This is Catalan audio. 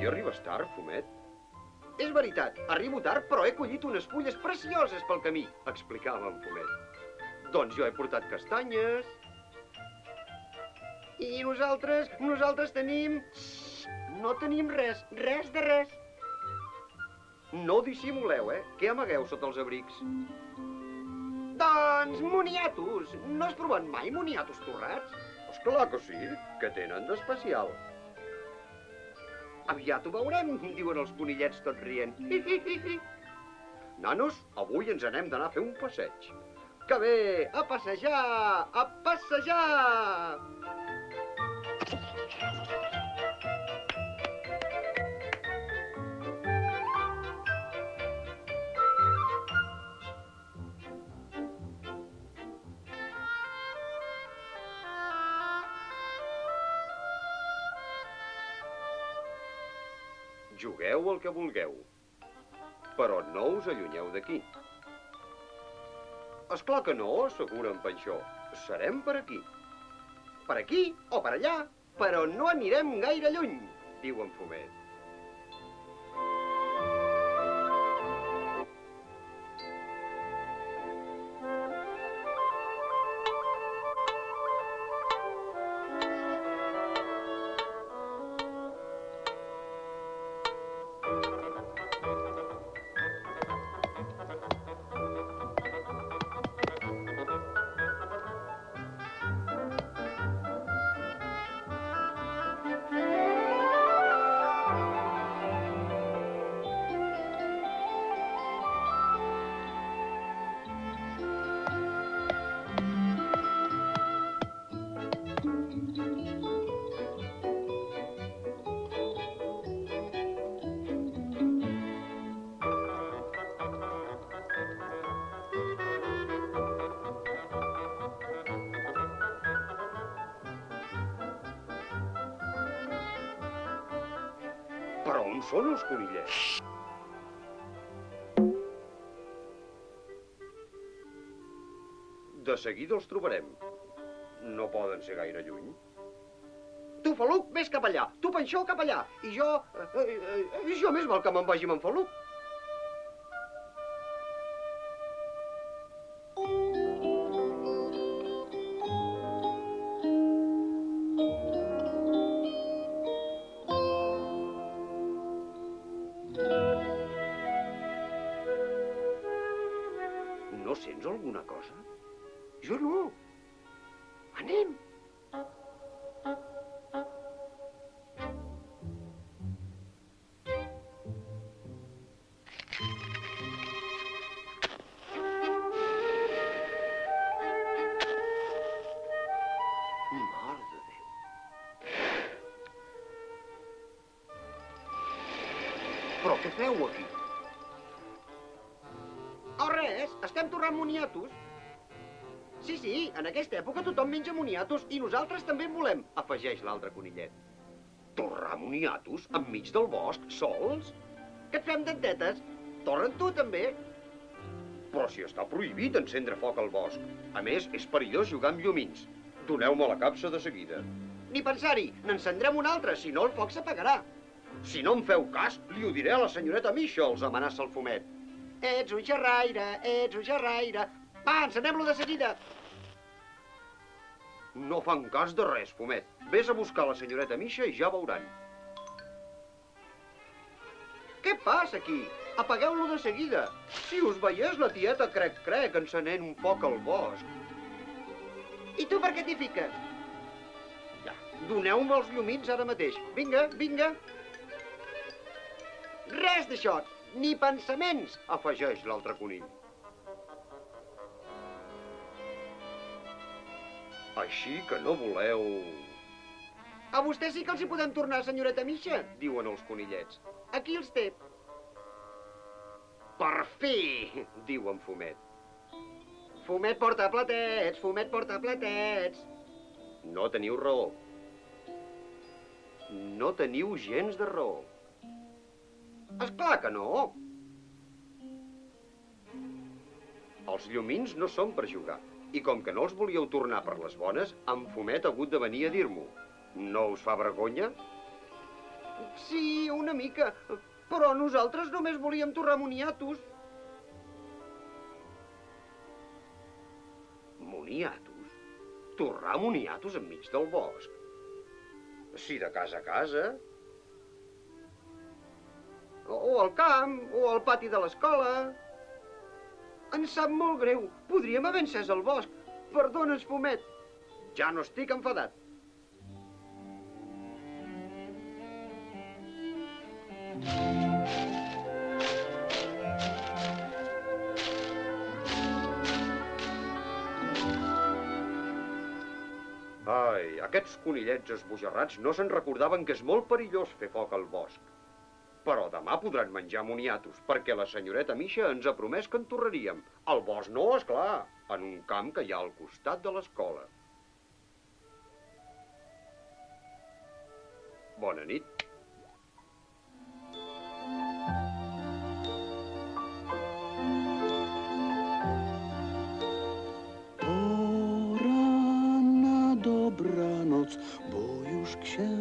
Avui arribes tard, Fumet? És veritat, arribo tard, però he collit unes fulles precioses pel camí, explicava en Fumet. Doncs jo he portat castanyes. I nosaltres tenim... No tenim res, res de res. No dissimuleu, Què amagueu sota els abrics? Doncs moniatos. No has provat mai moniatos torrats? Esclar que sí, que tenen d'especial. Aviat ho veurem, diuen els conillets tot rient. Nanos, avui ens n'hem d'anar a fer un passeig. Que bé, a passejar, a passejar! Jugueu el que vulgueu, però no us allunyeu d'aquí. Esclar que no, assegura en Panxó. Serem per aquí. Per aquí o per allà, però no anirem gaire lluny, diu en Fumet. Però on són els conillets? De seguida els trobarem. No poden ser gaire lluny. Tu, Faluc, vés cap allà. Tu, Panxó, cap allà. I jo... jo més val que me'n vagi amb en Faluc. No sents alguna cosa? Jo no. Anem. Mare de Déu. Però què feu aquí? Oh, res, estem torrant moniatos. Sí, en aquesta època tothom menja moniatos i nosaltres també en volem, afegeix l'altre conillet. Torrar moniatos enmig del bosc, sols? Què et fem dentetes? Torra'n tu, també. Però si està prohibit encendre foc al bosc. A més, és perillós jugar amb llumins. Doneu-me la capsa de seguida. Ni pensar-hi, n'encendrem un altre, si no el foc s'apagarà. Si no em feu cas, li ho diré a la senyoreta Misha, els amenaça el Fumet. Ets un xerraire, ets un xerraire. Va, encenem-lo de seguida. No fan cas de res, Fumet. Ves a buscar la senyoreta Misha i ja veuran. Què passa aquí? Apagueu-lo de seguida. Si us veiés la tieta crec encenent un foc al bosc. I tu per què t'hi fiques? Ja, doneu-me els llumins ara mateix. Vinga, vinga. Res d'això, ni pensaments, afegeix l'altre conill. Així que no voleu... A vostè sí que els hi podem tornar, senyoreta Misha, diuen els conillets. Aquí els té. Per fi, diu en Fumet. Fumet porta platets, Fumet porta platets. No teniu raó. No teniu gens de raó. Esclar que no. Els llumins no són per jugar. I com que no els volíeu tornar per les bones, en Fumet ha hagut de venir a dir-m'ho. No us fa vergonya? Sí, una mica. Però nosaltres només volíem torrar moniatos. Moniatos? Torrar moniatos enmig del bosc? Si de casa a casa. O al camp, o al pati de l'escola. Em sap molt greu. Podríem haver encès el bosc. Perdona'ns, Fumet. Ja no estic enfadat. Ai, aquests conillets esbojarrats no se'n recordaven que és molt perillós fer foc al bosc. Però demà podran menjar moniatos, perquè la senyoreta Misha ens ha promès que en torraríem. Al bosc no, esclar, en un camp que hi ha al costat de l'escola. Bona nit. Poranna dobranoc, bo już księżyc